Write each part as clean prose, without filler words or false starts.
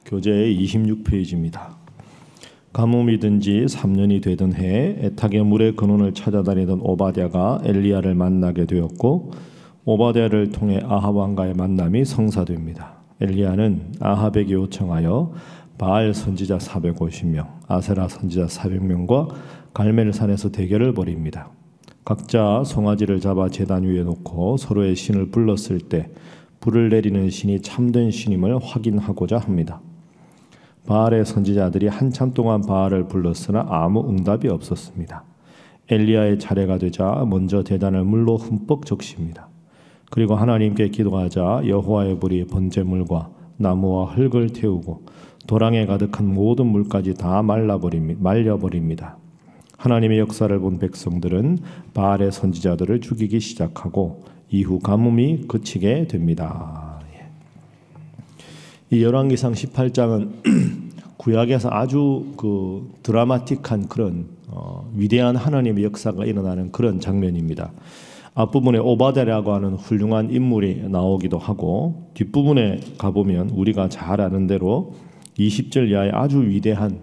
교재의 26페이지입니다. 가뭄이 지 3년이 되던 해에 애타게 물의 근원을 찾아다니던 오바댜가 엘리야를 만나게 되었고, 오바댜를 통해 아합 왕과의 만남이 성사됩니다. 엘리야는 아합에게 요청하여 바알 선지자 450명, 아세라 선지자 400명과 갈멜산에서 대결을 벌입니다. 각자 송아지를 잡아 제단 위에 놓고 서로의 신을 불렀을 때 불을 내리는 신이 참된 신임을 확인하고자 합니다. 바알의 선지자들이 한참 동안 바알을 불렀으나 아무 응답이 없었습니다. 엘리야의 차례가 되자 먼저 제단을 물로 흠뻑 적십니다. 그리고 하나님께 기도하자 여호와의 불이 번제물과 나무와 흙을 태우고 도랑에 가득한 모든 물까지 다 말려버립니다. 하나님의 역사를 본 백성들은 바알의 선지자들을 죽이기 시작하고 이후 가뭄이 그치게 됩니다. 이 열왕기상 18장은 구약에서 아주 드라마틱한 그런 위대한 하나님의 역사가 일어나는 그런 장면입니다. 앞부분에 오바댜라고 하는 훌륭한 인물이 나오기도 하고, 뒷부분에 가보면 우리가 잘 아는 대로 20절 이하의 아주 위대한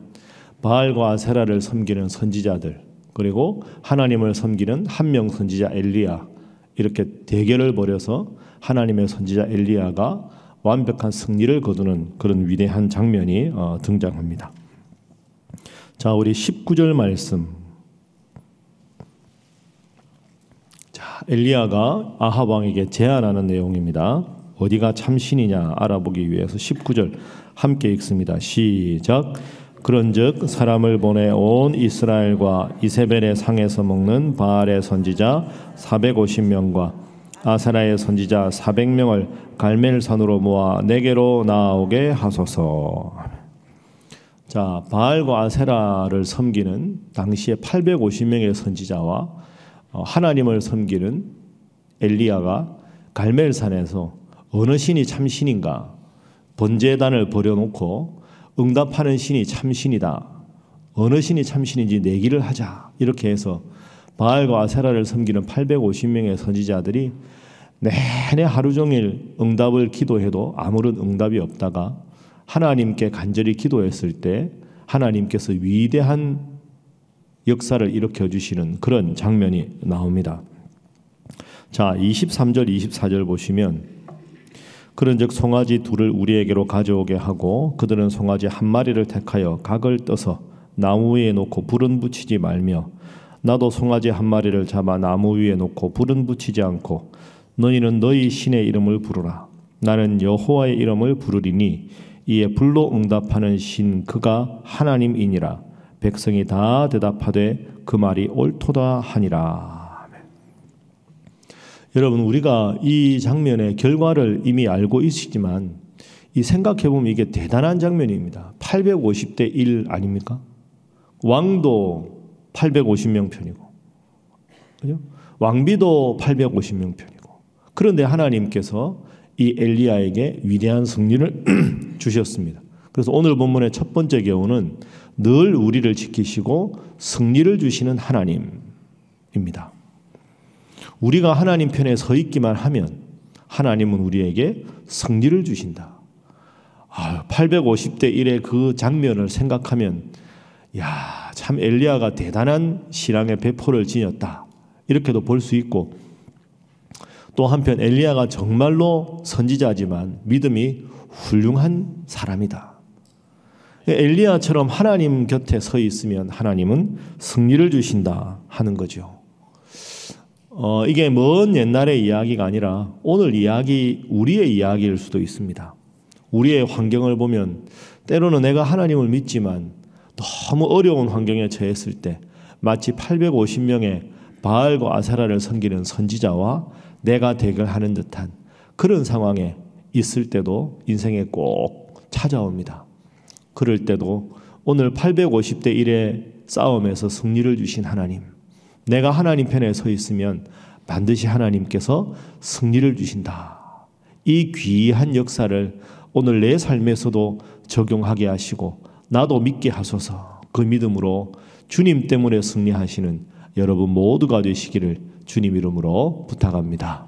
바알과 아세라를 섬기는 선지자들, 그리고 하나님을 섬기는 한 명 선지자 엘리야, 이렇게 대결을 벌여서 하나님의 선지자 엘리야가 완벽한 승리를 거두는 그런 위대한 장면이 등장합니다. 자, 우리 19절 말씀. 자, 엘리야가 아합 왕에게 제안하는 내용입니다. 어디가 참신이냐 알아보기 위해서 19절 함께 읽습니다. 시작. 그런즉 사람을 보내 온 이스라엘과 이세벨의 상에서 먹는 바알의 선지자 450명과 아세라의 선지자 400명을 갈멜산으로 모아 내게로 나오게 하소서. 자, 바알과 아세라를 섬기는 당시에 850명의 선지자와 하나님을 섬기는 엘리야가 갈멜산에서 어느 신이 참신인가 번제단을 벌여놓고 응답하는 신이 참신이다, 어느 신이 참신인지 내기를 하자, 이렇게 해서 바알과 아세라를 섬기는 850명의 선지자들이 내내 하루 종일 응답을 기도해도 아무런 응답이 없다가 하나님께 간절히 기도했을 때 하나님께서 위대한 역사를 일으켜 주시는 그런 장면이 나옵니다. 자, 23절 24절 보시면, 그런즉 송아지 둘을 우리에게로 가져오게 하고 그들은 송아지 한 마리를 택하여 각을 떠서 나무 위에 놓고 불은 붙이지 말며 나도 송아지 한 마리를 잡아 나무 위에 놓고 불은 붙이지 않고 너희는 너희 신의 이름을 부르라. 나는 여호와의 이름을 부르리니 이에 불로 응답하는 신 그가 하나님이니라. 백성이 다 대답하되 그 말이 옳도다 하니라. 여러분, 우리가 이 장면의 결과를 이미 알고 있지만 이 생각해보면 이게 대단한 장면입니다. 850대 1 아닙니까? 왕도 850명 편이고, 그죠? 왕비도 850명 편이고, 그런데 하나님께서 이 엘리야에게 위대한 승리를 주셨습니다. 그래서 오늘 본문의 첫 번째 교훈은 늘 우리를 지키시고 승리를 주시는 하나님입니다. 우리가 하나님 편에 서 있기만 하면 하나님은 우리에게 승리를 주신다. 850대 1의 그 장면을 생각하면 야, 참 엘리야가 대단한 신앙의 배포를 지녔다, 이렇게도 볼 수 있고, 또 한편 엘리야가 정말로 선지자지만 믿음이 훌륭한 사람이다. 엘리야처럼 하나님 곁에 서 있으면 하나님은 승리를 주신다 하는 거죠. 이게 먼 옛날의 이야기가 아니라 오늘 이야기, 우리의 이야기일 수도 있습니다. 우리의 환경을 보면 때로는 내가 하나님을 믿지만 너무 어려운 환경에 처했을 때 마치 850명의 바알과 아세라를 섬기는 선지자와 내가 대결하는 듯한 그런 상황에 있을 때도 인생에 꼭 찾아옵니다. 그럴 때도 오늘 850대 1의 싸움에서 승리를 주신 하나님, 내가 하나님 편에 서 있으면 반드시 하나님께서 승리를 주신다. 이 귀한 역사를 오늘 내 삶에서도 적용하게 하시고 나도 믿게 하소서. 그 믿음으로 주님 때문에 승리하시는 여러분 모두가 되시기를 주님 이름으로 부탁합니다.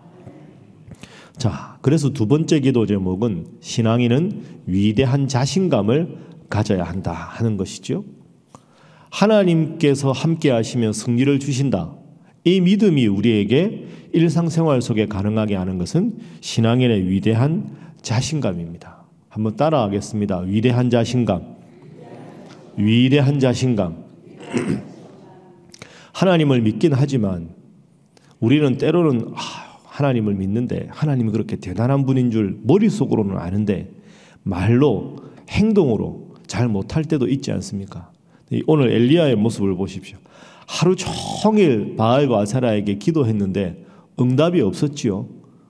자, 그래서 두 번째 기도 제목은 신앙인은 위대한 자신감을 가져야 한다 하는 것이죠. 하나님께서 함께 하시면 승리를 주신다. 이 믿음이 우리에게 일상생활 속에 가능하게 하는 것은 신앙인의 위대한 자신감입니다. 한번 따라하겠습니다. 위대한 자신감. 위대한 자신감. 하나님을 믿긴 하지만 우리는 때로는 하나님을 믿는데 하나님이 그렇게 대단한 분인 줄 머릿속으로는 아는데 말로 행동으로 잘 못할 때도 있지 않습니까? 오늘 엘리야의 모습을 보십시오. 하루 종일 바알과 아세라에게 기도했는데 응답이 없었지요.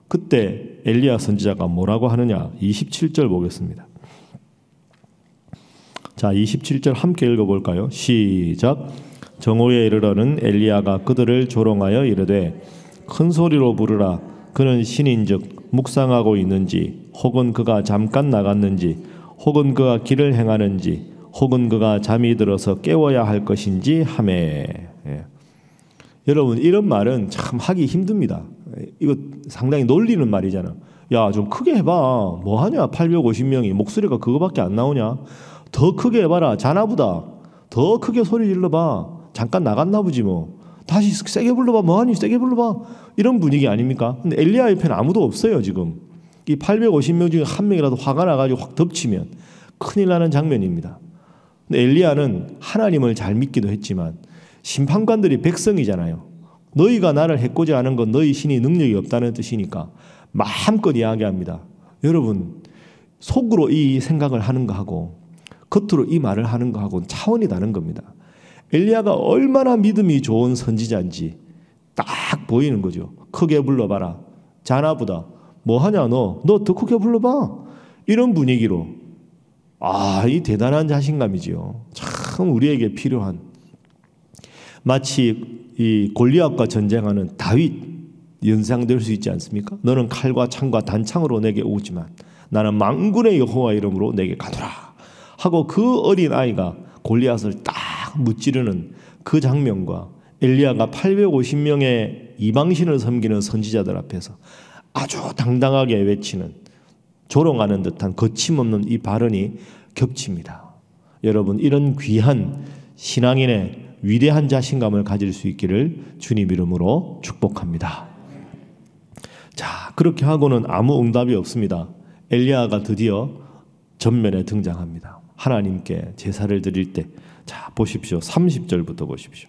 그때 엘리야 선지자가 뭐라고 하느냐? 27절 보겠습니다. 자, 27절 함께 읽어볼까요? 시작. 정오에 이르러는 엘리야가 그들을 조롱하여 이르되 큰 소리로 부르라. 그는 신인즉 묵상하고 있는지 혹은 그가 잠깐 나갔는지 혹은 그가 길을 행하는지 혹은 그가 잠이 들어서 깨워야 할 것인지 하매. 여러분, 이런 말은 참 하기 힘듭니다. 이거 상당히 놀리는 말이잖아. 야, 좀 크게 해봐. 뭐하냐? 850명이 목소리가 그거밖에 안 나오냐? 더 크게 해봐라. 자나보다 더 크게 소리 질러봐. 잠깐 나갔나 보지 뭐. 다시 세게 불러봐. 뭐하니? 세게 불러봐. 이런 분위기 아닙니까? 근데 엘리야 옆에는 아무도 없어요. 지금 이 850명 중에 한 명이라도 화가 나가지고 확 덮치면 큰일 나는 장면입니다. 근데 엘리야는 하나님을 잘 믿기도 했지만 심판관들이 백성이잖아요. 너희가 나를 해코지 하는 건 너희 신이 능력이 없다는 뜻이니까 마음껏 이야기합니다. 여러분, 속으로 이 생각을 하는 거하고 겉으로 이 말을 하는 거하고는 차원이 다른 겁니다. 엘리야가 얼마나 믿음이 좋은 선지자인지 딱 보이는 거죠. 크게 불러봐라. 자나보다 뭐하냐 너 더 크게 불러봐. 이런 분위기로 이 대단한 자신감이지요. 참 우리에게 필요한, 마치 이 골리앗과 전쟁하는 다윗 연상될 수 있지 않습니까? 너는 칼과 창과 단창으로 내게 오지만 나는 만군의 여호와 이름으로 내게 가노라 하고 그 어린 아이가 골리앗을 딱 무찌르는 그 장면과 엘리야가 850명의 이방신을 섬기는 선지자들 앞에서 아주 당당하게 외치는, 조롱하는 듯한 거침없는 이 발언이 겹칩니다. 여러분, 이런 귀한 신앙인의 위대한 자신감을 가질 수 있기를 주님 이름으로 축복합니다. 자, 그렇게 하고는 아무 응답이 없습니다. 엘리야가 드디어 전면에 등장합니다. 하나님께 제사를 드릴 때, 자 보십시오. 30절부터 보십시오.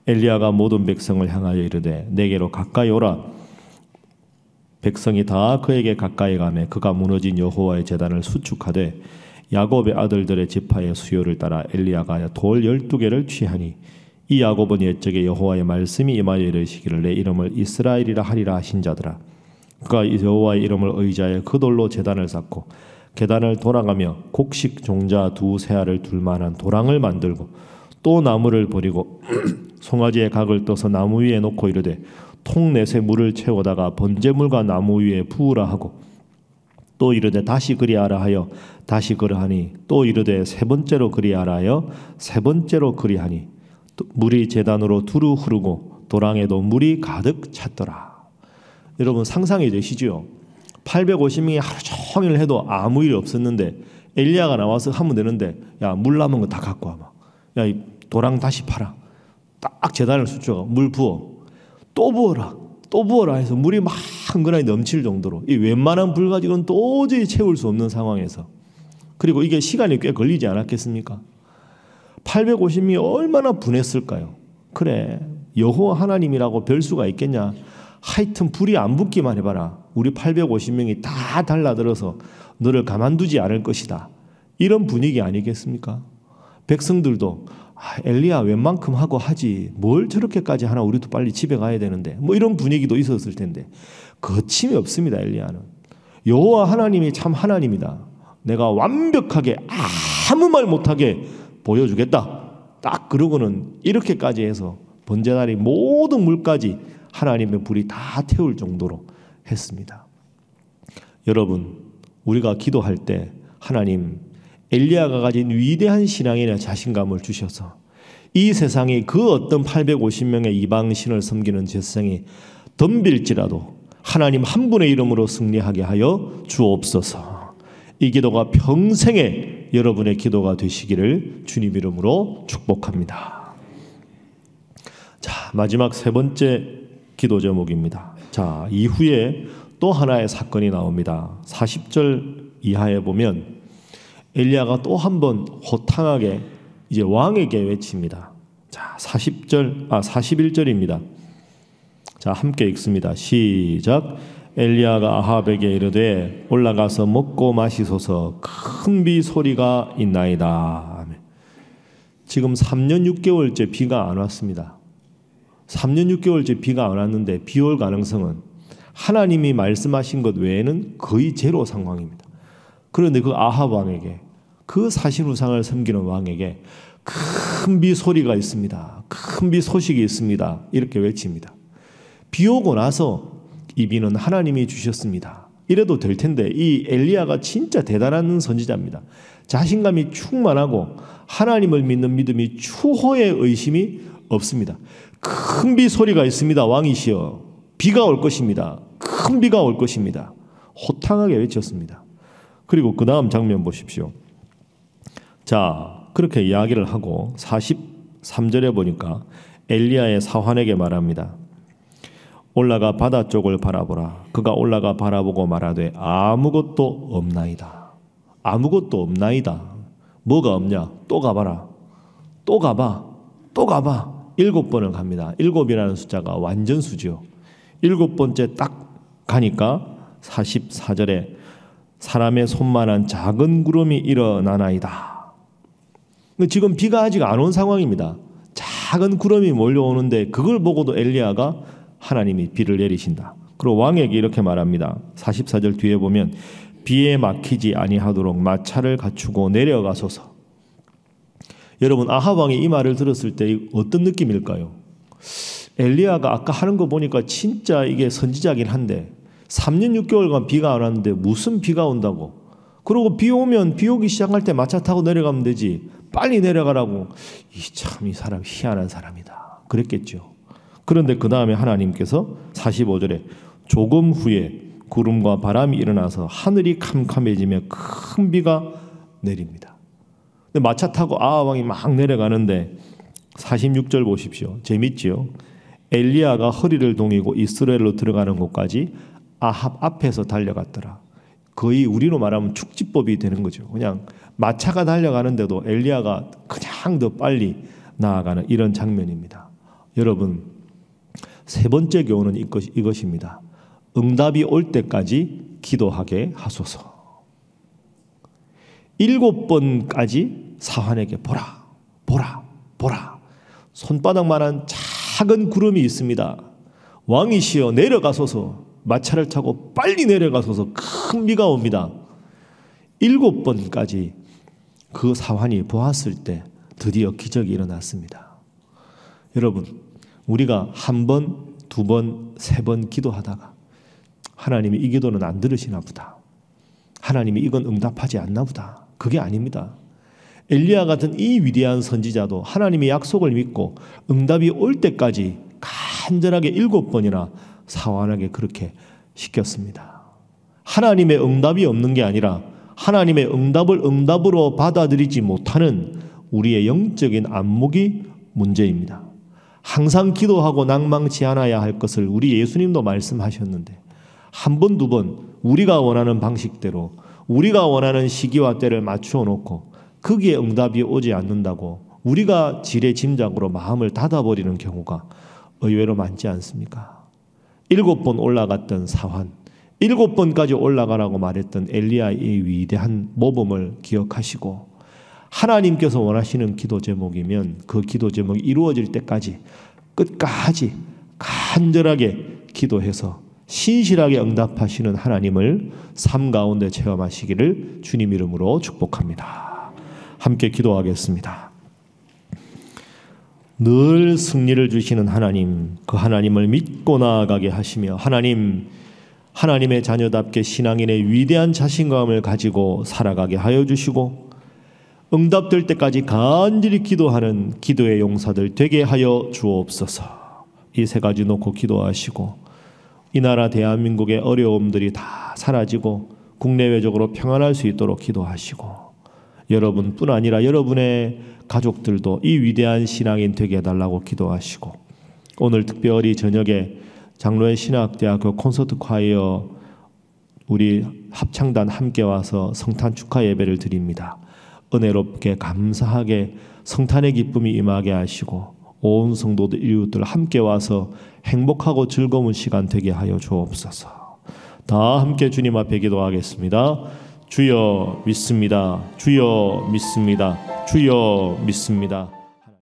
엘리야가 모든 백성을 향하여 이르되 내게로 가까이 오라. 백성이 다 그에게 가까이 가매 그가 무너진 여호와의 제단을 수축하되 야곱의 아들들의 지파의 수요를 따라 엘리야가 돌 12개를 취하니 이 야곱은 옛적에 여호와의 말씀이 임하여 이르시기를 내 이름을 이스라엘이라 하리라 하신 자들아. 그가 여호와의 이름을 의지하여 그 돌로 제단을 쌓고 계단을 돌아가며 곡식 종자 두세 알을 둘 만한 도랑을 만들고 또 나무를 버리고 송아지의 각을 떠서 나무 위에 놓고 이르되 통넷에 물을 채우다가 번제물과 나무 위에 부으라 하고 또 이르되 다시 그리하라 하여 다시 그러하니 또 이르되 세 번째로 그리하라 하여 세 번째로 그리하니 물이 제단으로 두루 흐르고 도랑에도 물이 가득 찼더라. 여러분, 상상이 되시죠? 850명이 하루 종일 해도 아무 일이 없었는데 엘리야가 나와서 하면 되는데 야, 물 남은 거 다 갖고 와봐. 야, 이 도랑 다시 팔아. 딱 제단을 수축하고 물 부어. 또 부어라. 또 부어라 해서 물이 막 흥건하게 넘칠 정도로 이 웬만한 불 가지고는 도저히 채울 수 없는 상황에서, 그리고 이게 시간이 꽤 걸리지 않았겠습니까? 850명이 얼마나 분했을까요? 그래, 여호와 하나님이라고 별 수가 있겠냐? 하여튼 불이 안 붙기만 해봐라. 우리 850명이 다 달라들어서 너를 가만두지 않을 것이다. 이런 분위기 아니겠습니까? 백성들도 엘리야 웬만큼 하고 하지 뭘 저렇게까지 하나, 우리도 빨리 집에 가야 되는데, 뭐 이런 분위기도 있었을 텐데 거침이 없습니다. 엘리야는 여호와 하나님이 참 하나님이다. 내가 완벽하게 아무 말 못하게 보여주겠다. 딱 그러고는 이렇게까지 해서 번제단의 모든 물까지 하나님의 불이 다 태울 정도로 했습니다. 여러분, 우리가 기도할 때 하나님 엘리야가 가진 위대한 신앙이나 자신감을 주셔서 이 세상이 그 어떤 850명의 이방신을 섬기는 세상이 덤빌지라도 하나님 한 분의 이름으로 승리하게 하여 주옵소서. 이 기도가 평생의 여러분의 기도가 되시기를 주님 이름으로 축복합니다. 자, 마지막 세 번째 기도 제목입니다. 자, 이후에 또 하나의 사건이 나옵니다. 40절 이하에 보면 엘리야가 또 한 번 호탕하게 이제 왕에게 외칩니다. 자, 41절입니다. 자, 함께 읽습니다. 시작. 엘리야가 아합에게 이르되 올라가서 먹고 마시소서. 큰 비 소리가 있나이다. 지금 3년 6개월째 비가 안 왔습니다. 3년 6개월째 비가 안 왔는데 비 올 가능성은 하나님이 말씀하신 것 외에는 거의 제로 상황입니다. 그런데 그 아합 왕에게, 그 사신우상을 섬기는 왕에게 큰 비 소리가 있습니다. 큰 비 소식이 있습니다. 이렇게 외칩니다. 비 오고 나서 이 비는 하나님이 주셨습니다. 이래도 될 텐데 이 엘리야가 진짜 대단한 선지자입니다. 자신감이 충만하고 하나님을 믿는 믿음이 추호의 의심이 없습니다. 큰 비 소리가 있습니다. 왕이시여, 비가 올 것입니다. 큰 비가 올 것입니다. 호탕하게 외쳤습니다. 그리고 그 다음 장면 보십시오. 자, 그렇게 이야기를 하고 43절에 보니까 엘리야의 사환에게 말합니다. 올라가 바다 쪽을 바라보라. 그가 올라가 바라보고 말하되 아무것도 없나이다. 아무것도 없나이다. 뭐가 없냐? 또 가봐라. 또 가봐. 또 가봐. 7번을 갑니다. 7이라는 숫자가 완전수죠. 7번째 딱 가니까 44절에 사람의 손만한 작은 구름이 일어나나이다. 지금 비가 아직 안 온 상황입니다. 작은 구름이 몰려오는데 그걸 보고도 엘리야가 하나님이 비를 내리신다. 그리고 왕에게 이렇게 말합니다. 44절 뒤에 보면 비에 막히지 아니하도록 마차를 갖추고 내려가소서. 여러분, 아합 왕이 이 말을 들었을 때 어떤 느낌일까요? 엘리야가 아까 하는 거 보니까 진짜 이게 선지자긴 한데 3년 6개월간 비가 안 왔는데 무슨 비가 온다고. 그리고 비 오면 비 오기 시작할 때 마차 타고 내려가면 되지. 빨리 내려가라고. 참 이 사람 희한한 사람이다. 그랬겠죠. 그런데 그 다음에 하나님께서 45절에 조금 후에 구름과 바람이 일어나서 하늘이 캄캄해지며 큰 비가 내립니다. 근데 마차 타고 아합 왕이 막 내려가는데 46절 보십시오. 재밌지요? 엘리야가 허리를 동이고 이스라엘로 들어가는 곳까지 아합 앞에서 달려갔더라. 거의 우리로 말하면 축지법이 되는 거죠. 그냥 마차가 달려가는데도 엘리야가 그냥 더 빨리 나아가는 이런 장면입니다. 여러분, 세 번째 교훈은 이것입니다. 응답이 올 때까지 기도하게 하소서. 7번까지 사환에게 보라, 보라, 보라. 손바닥만한 작은 구름이 있습니다. 왕이시여 내려가소서. 마차를 타고 빨리 내려가소서. 큰 비가 옵니다. 7번까지 그 사환이 보았을 때 드디어 기적이 일어났습니다. 여러분, 우리가 한 번, 두 번, 세 번 기도하다가 하나님이 이 기도는 안 들으시나 보다. 하나님이 이건 응답하지 않나 보다. 그게 아닙니다. 엘리야 같은 이 위대한 선지자도 하나님의 약속을 믿고 응답이 올 때까지 간절하게 7번이나 사환에게 그렇게 시켰습니다. 하나님의 응답이 없는 게 아니라 하나님의 응답을 응답으로 받아들이지 못하는 우리의 영적인 안목이 문제입니다. 항상 기도하고 낭망치 않아야 할 것을 우리 예수님도 말씀하셨는데 한 번, 두 번 우리가 원하는 방식대로 우리가 원하는 시기와 때를 맞추어 놓고 거기에 응답이 오지 않는다고 우리가 지레짐작으로 마음을 닫아버리는 경우가 의외로 많지 않습니까? 7번 올라갔던 사환, 7번까지 올라가라고 말했던 엘리야의 위대한 모범을 기억하시고 하나님께서 원하시는 기도 제목이면 그 기도 제목이 이루어질 때까지 끝까지 간절하게 기도해서 신실하게 응답하시는 하나님을 삶 가운데 체험하시기를 주님 이름으로 축복합니다. 함께 기도하겠습니다. 늘 승리를 주시는 하나님, 그 하나님을 믿고 나아가게 하시며 하나님의 자녀답게 신앙인의 위대한 자신감을 가지고 살아가게 하여 주시고 응답될 때까지 간절히 기도하는 기도의 용사들 되게 하여 주옵소서. 이 세 가지 놓고 기도하시고 이 나라 대한민국의 어려움들이 다 사라지고 국내외적으로 평안할 수 있도록 기도하시고, 여러분뿐 아니라 여러분의 가족들도 이 위대한 신앙인 되게 해달라고 기도하시고, 오늘 특별히 저녁에 장로의 신학대학교 콘서트 콰이어 우리 합창단 함께 와서 성탄 축하 예배를 드립니다. 은혜롭게 감사하게 성탄의 기쁨이 임하게 하시고 온 성도들 이웃들 함께 와서 행복하고 즐거운 시간 되게 하여 주옵소서. 다 함께 주님 앞에 기도하겠습니다. 주여 믿습니다. 주여 믿습니다. 주여 믿습니다.